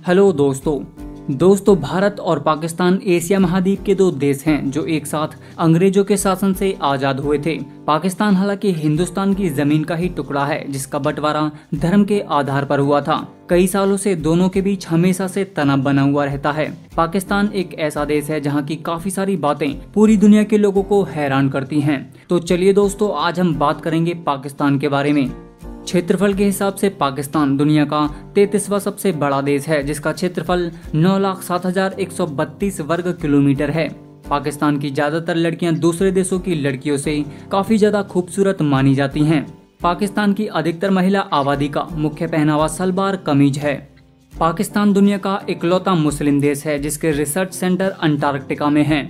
Hello दोस्तों भारत और Pakistan Asia महाद्वीप के दो देश हैं जो एक साथ अंग्रेजों के शासन से आजाद हुए थे। पाकिस्तान हालांकि हिंदुस्तान की जमीन का ही टुकड़ा है जिसका बंटवारा धर्म के आधार पर हुआ था। कई सालों से दोनों के बीच हमेशा से तनाव बना हुआ रहता है। पाकिस्तान एक ऐसा देश है जहां की काफी सारी बातें पूरी दुनिया के लोगों को हैरान करती हैं। तो चलिए दोस्तों, आज हम बात करेंगे पाकिस्तान के बारे में। क्षेत्रफल के हिसाब से पाकिस्तान दुनिया का 33वां सबसे बड़ा देश है जिसका क्षेत्रफल 9,07,132 वर्ग किलोमीटर है। पाकिस्तान की ज्यादातर लड़कियां दूसरे देशों की लड़कियों से काफी ज्यादा खूबसूरत मानी जाती हैं। पाकिस्तान की अधिकतर महिला आबादी का मुख्य पहनावा सलवार कमीज है। पाकिस्तान दुनिया का इकलौता मुस्लिम देश है जिसके रिसर्च सेंटर अंटार्कटिका में है।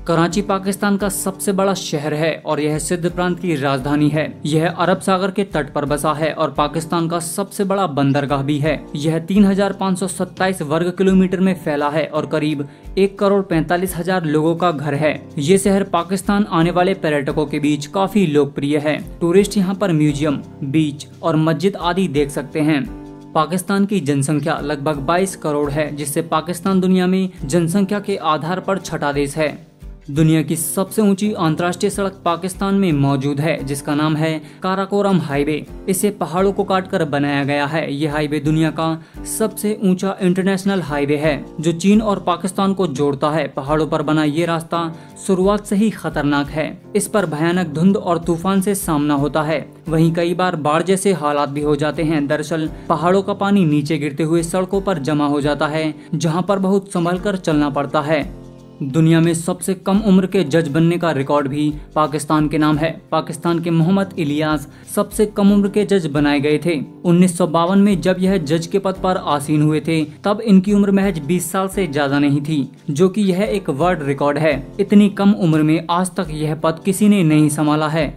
कराची पाकिस्तान का सबसे बड़ा शहर है और यह सिंध प्रांत की राजधानी है। यह अरब सागर के तट पर बसा है और पाकिस्तान का सबसे बड़ा बंदरगाह भी है। यह 3,527 वर्ग किलोमीटर में फैला है और करीब 1,45,00,000 लोगों का घर है। ये शहर पाकिस्तान आने वाले पर्यटकों के बीच काफी लोकप्रिय है। टूरिस्ट यहाँ पर म्यूजियम, बीच और मस्जिद आदि देख सकते हैं। पाकिस्तान की जनसंख्या लगभग 22 करोड़ है जिससे पाकिस्तान दुनिया में जनसंख्या के आधार पर छठा देश है। दुनिया की सबसे ऊंची अंतर्राष्ट्रीय सड़क पाकिस्तान में मौजूद है जिसका नाम है काराकोरम हाईवे। इसे पहाड़ों को काटकर बनाया गया है। यह हाईवे दुनिया का सबसे ऊंचा इंटरनेशनल हाईवे है जो चीन और पाकिस्तान को जोड़ता है। पहाड़ों पर बना ये रास्ता शुरुआत से ही खतरनाक है। इस पर भयानक धुंध और तूफान से सामना होता है। वहीं कई बार बाढ़ जैसे हालात भी हो जाते हैं। दरअसल पहाड़ों का पानी नीचे गिरते हुए सड़कों पर जमा हो जाता है जहाँ पर बहुत संभल कर चलना पड़ता है। दुनिया में सबसे कम उम्र के जज बनने का रिकॉर्ड भी पाकिस्तान के नाम है। पाकिस्तान के मोहम्मद इलियास सबसे कम उम्र के जज बनाए गए थे। 1952 में जब यह जज के पद पर आसीन हुए थे तब इनकी उम्र महज 20 साल से ज्यादा नहीं थी, जो कि यह एक वर्ल्ड रिकॉर्ड है। इतनी कम उम्र में आज तक यह पद किसी ने नहीं संभाला है।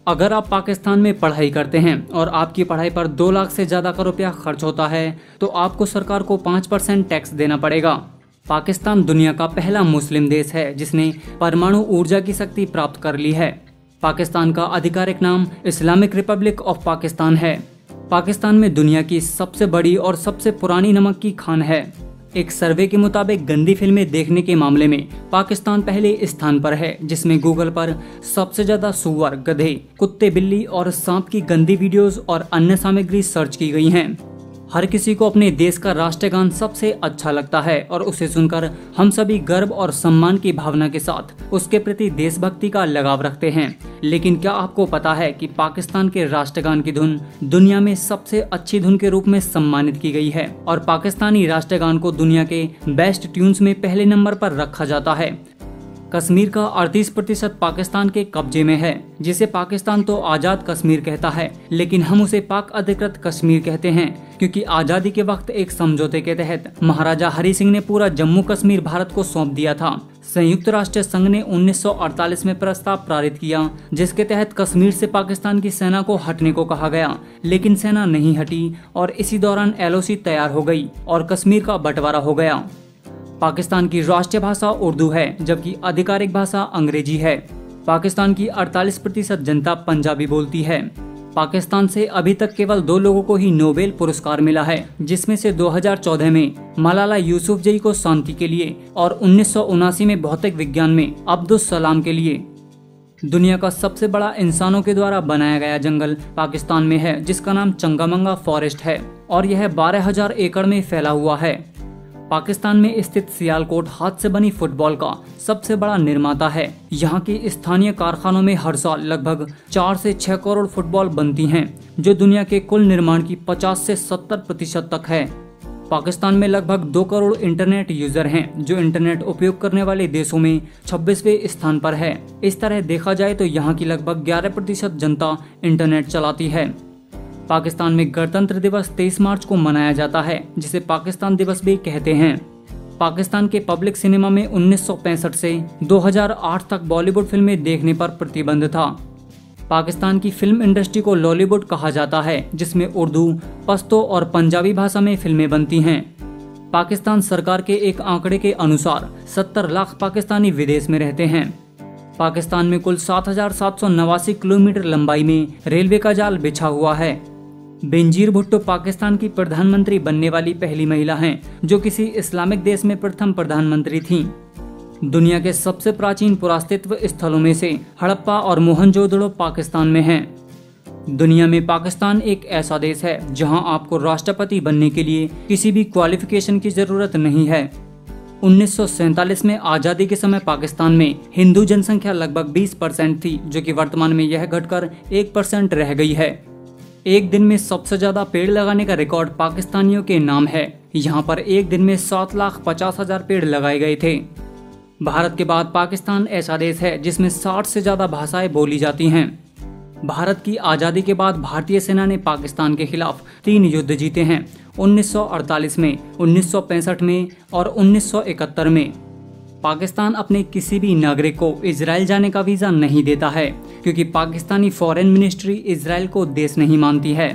अगर आप पाकिस्तान में पढ़ाई करते हैं और आपकी पढ़ाई पर 2 लाख से ज्यादा का रुपया खर्च होता है तो आपको सरकार को 5% टैक्स देना पड़ेगा। पाकिस्तान दुनिया का पहला मुस्लिम देश है जिसने परमाणु ऊर्जा की शक्ति प्राप्त कर ली है। पाकिस्तान का आधिकारिक नाम इस्लामिक रिपब्लिक ऑफ पाकिस्तान है। पाकिस्तान में दुनिया की सबसे बड़ी और सबसे पुरानी नमक की खान है। एक सर्वे के मुताबिक गंदी फिल्में देखने के मामले में पाकिस्तान पहले स्थान पर है, जिसमें गूगल पर सबसे ज्यादा सुअर, गधे, कुत्ते, बिल्ली और सांप की गंदी वीडियोस और अन्य सामग्री सर्च की गई हैं। हर किसी को अपने देश का राष्ट्रगान सबसे अच्छा लगता है और उसे सुनकर हम सभी गर्व और सम्मान की भावना के साथ उसके प्रति देशभक्ति का लगाव रखते हैं। लेकिन क्या आपको पता है कि पाकिस्तान के राष्ट्रगान की धुन दुनिया में सबसे अच्छी धुन के रूप में सम्मानित की गई है और पाकिस्तानी राष्ट्रगान को दुनिया के बेस्ट ट्यून्स में पहले नंबर पर रखा जाता है। कश्मीर का 38% पाकिस्तान के कब्जे में है, जिसे पाकिस्तान तो आजाद कश्मीर कहता है लेकिन हम उसे पाक अधिकृत कश्मीर कहते हैं क्योंकि आजादी के वक्त एक समझौते के तहत महाराजा हरि सिंह ने पूरा जम्मू कश्मीर भारत को सौंप दिया था। संयुक्त राष्ट्र संघ ने 1948 में प्रस्ताव पारित किया जिसके तहत कश्मीर से पाकिस्तान की सेना को हटने को कहा गया, लेकिन सेना नहीं हटी और इसी दौरान LOC तैयार हो गई और कश्मीर का बंटवारा हो गया। पाकिस्तान की राष्ट्रीय भाषा उर्दू है जबकि आधिकारिक भाषा अंग्रेजी है। पाकिस्तान की 48% जनता पंजाबी बोलती है। पाकिस्तान से अभी तक केवल 2 लोगों को ही नोबेल पुरस्कार मिला है, जिसमें से 2014 में मलाला यूसुफजई को शांति के लिए और 1979 में भौतिक विज्ञान में अब्दुस सलाम के लिए। दुनिया का सबसे बड़ा इंसानों के द्वारा बनाया गया जंगल पाकिस्तान में है जिसका नाम चंगामंगा फॉरेस्ट है और यह 12,000 एकड़ में फैला हुआ है। पाकिस्तान में स्थित सियालकोट हाथ से बनी फुटबॉल का सबसे बड़ा निर्माता है। यहाँ के स्थानीय कारखानों में हर साल लगभग 4 से 6 करोड़ फुटबॉल बनती हैं, जो दुनिया के कुल निर्माण की 50 से 70% तक है। पाकिस्तान में लगभग 2 करोड़ इंटरनेट यूजर हैं, जो इंटरनेट उपयोग करने वाले देशों में 26वें स्थान पर है। इस तरह देखा जाए तो यहाँ की लगभग 11% जनता इंटरनेट चलाती है। पाकिस्तान में गणतंत्र दिवस 23 मार्च को मनाया जाता है जिसे पाकिस्तान दिवस भी कहते हैं। पाकिस्तान के पब्लिक सिनेमा में 1965 से 2008 तक बॉलीवुड फिल्में देखने पर प्रतिबंध था। पाकिस्तान की फिल्म इंडस्ट्री को लॉलीवुड कहा जाता है जिसमें उर्दू, पश्तो और पंजाबी भाषा में फिल्में बनती हैं। पाकिस्तान सरकार के एक आंकड़े के अनुसार 70 लाख पाकिस्तानी विदेश में रहते हैं। पाकिस्तान में कुल 7,789 किलोमीटर लंबाई में रेलवे का जाल बिछा हुआ है। बेनजीर भुट्टो पाकिस्तान की प्रधानमंत्री बनने वाली पहली महिला हैं जो किसी इस्लामिक देश में प्रथम प्रधानमंत्री थीं। दुनिया के सबसे प्राचीन पुरातत्व स्थलों में से हड़प्पा और मोहनजोदड़ो पाकिस्तान में हैं। दुनिया में पाकिस्तान एक ऐसा देश है जहां आपको राष्ट्रपति बनने के लिए किसी भी क्वालिफिकेशन की जरूरत नहीं है। 1947 में आजादी के समय पाकिस्तान में हिंदू जनसंख्या लगभग 20% थी, जो कि वर्तमान में यह घटकर 1% रह गई है। एक दिन में सबसे ज्यादा पेड़ लगाने का रिकॉर्ड पाकिस्तानियों के नाम है। यहाँ पर एक दिन में 7,50,000 पेड़ लगाए गए थे। भारत के बाद पाकिस्तान ऐसा देश है जिसमें 60 से ज्यादा भाषाएं बोली जाती हैं। भारत की आजादी के बाद भारतीय सेना ने पाकिस्तान के खिलाफ 3 युद्ध जीते हैं, 1948 में, 1965 में और 1971 में। पाकिस्तान अपने किसी भी नागरिक को इजराइल जाने का वीजा नहीं देता है क्योंकि पाकिस्तानी फॉरेन मिनिस्ट्री इजराइल को देश नहीं मानती है।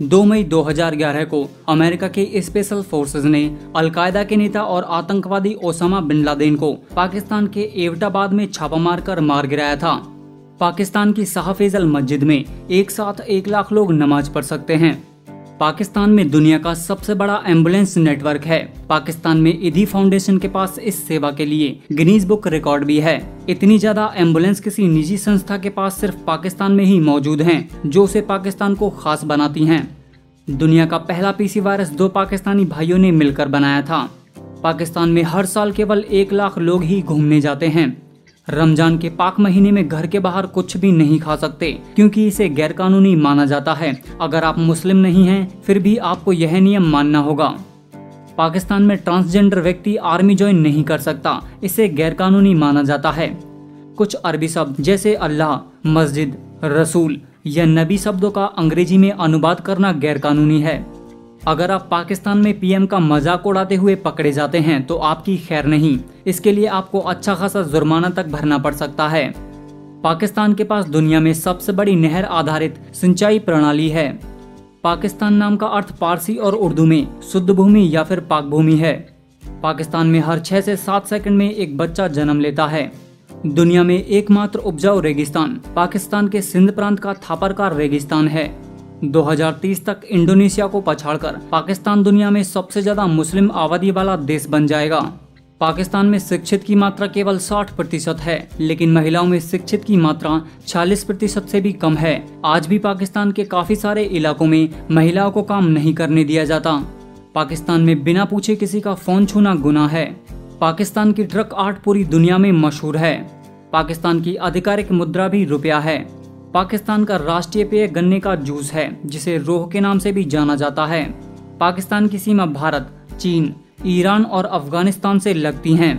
2 मई 2011 को अमेरिका के स्पेशल फोर्सेज ने अलकायदा के नेता और आतंकवादी ओसामा बिन लादेन को पाकिस्तान के एबटाबाद में छापा मारकर मार गिराया था। पाकिस्तान की शाह फैसल मस्जिद में एक साथ 1 लाख लोग नमाज पढ़ सकते हैं। पाकिस्तान में दुनिया का सबसे बड़ा एम्बुलेंस नेटवर्क है। पाकिस्तान में ईदी फाउंडेशन के पास इस सेवा के लिए गिनीज बुक रिकॉर्ड भी है। इतनी ज्यादा एम्बुलेंस किसी निजी संस्था के पास सिर्फ पाकिस्तान में ही मौजूद हैं, जो उसे पाकिस्तान को खास बनाती हैं। दुनिया का पहला पीसी वायरस 2 पाकिस्तानी भाइयों ने मिलकर बनाया था। पाकिस्तान में हर साल केवल 1 लाख लोग ही घूमने जाते हैं। रमजान के पाक महीने में घर के बाहर कुछ भी नहीं खा सकते क्योंकि इसे गैरकानूनी माना जाता है। अगर आप मुस्लिम नहीं हैं, फिर भी आपको यह नियम मानना होगा। पाकिस्तान में ट्रांसजेंडर व्यक्ति आर्मी ज्वाइन नहीं कर सकता, इसे गैरकानूनी माना जाता है। कुछ अरबी शब्द जैसे अल्लाह, मस्जिद, रसूल या नबी शब्दों का अंग्रेजी में अनुवाद करना गैरकानूनी है। अगर आप पाकिस्तान में पीएम का मजाक उड़ाते हुए पकड़े जाते हैं तो आपकी खैर नहीं, इसके लिए आपको अच्छा खासा जुर्माना तक भरना पड़ सकता है। पाकिस्तान के पास दुनिया में सबसे बड़ी नहर आधारित सिंचाई प्रणाली है। पाकिस्तान नाम का अर्थ पारसी और उर्दू में शुद्ध भूमि या फिर पाक भूमि है। पाकिस्तान में हर 6 से 7 सेकंड में एक बच्चा जन्म लेता है। दुनिया में एकमात्र उपजाऊ रेगिस्तान पाकिस्तान के सिंध प्रांत का थापरकार रेगिस्तान है। 2030 तक इंडोनेशिया को पछाड़कर पाकिस्तान दुनिया में सबसे ज्यादा मुस्लिम आबादी वाला देश बन जाएगा। पाकिस्तान में शिक्षित की मात्रा केवल 60% है, लेकिन महिलाओं में शिक्षित की मात्रा 40% से भी कम है। आज भी पाकिस्तान के काफी सारे इलाकों में महिलाओं को काम नहीं करने दिया जाता। पाकिस्तान में बिना पूछे किसी का फोन छूना गुनाह है। पाकिस्तान की ट्रक आर्ट पूरी दुनिया में मशहूर है। पाकिस्तान की आधिकारिक मुद्रा भी रुपया है। पाकिस्तान का राष्ट्रीय पेय गन्ने का जूस है, जिसे रोह के नाम से भी जाना जाता है। पाकिस्तान की सीमा भारत, चीन, ईरान और अफगानिस्तान से लगती हैं।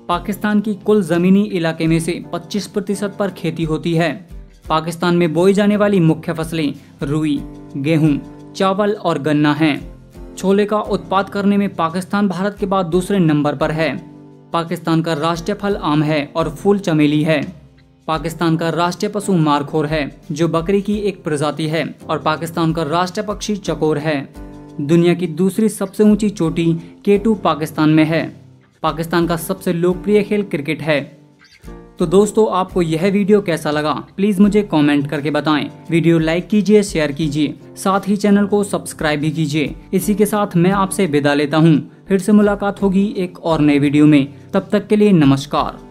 पाकिस्तान की कुल जमीनी इलाके में से 25% पर खेती होती है। पाकिस्तान में बोई जाने वाली मुख्य फसलें रुई, गेहूं, चावल और गन्ना हैं। छोले का उत्पाद करने में पाकिस्तान भारत के बाद दूसरे नंबर पर है। पाकिस्तान का राष्ट्रीय फल आम है और फूल चमेली है। पाकिस्तान का राष्ट्रीय पशु मारखोर है, जो बकरी की एक प्रजाति है, और पाकिस्तान का राष्ट्रीय पक्षी चकोर है। दुनिया की दूसरी सबसे ऊंची चोटी K2 पाकिस्तान में है। पाकिस्तान का सबसे लोकप्रिय खेल क्रिकेट है। तो दोस्तों, आपको यह वीडियो कैसा लगा प्लीज मुझे कमेंट करके बताएं। वीडियो लाइक कीजिए, शेयर कीजिए, साथ ही चैनल को सब्सक्राइब भी कीजिए। इसी के साथ मैं आपसे विदा लेता हूँ। फिर से मुलाकात होगी एक और नए वीडियो में। तब तक के लिए नमस्कार।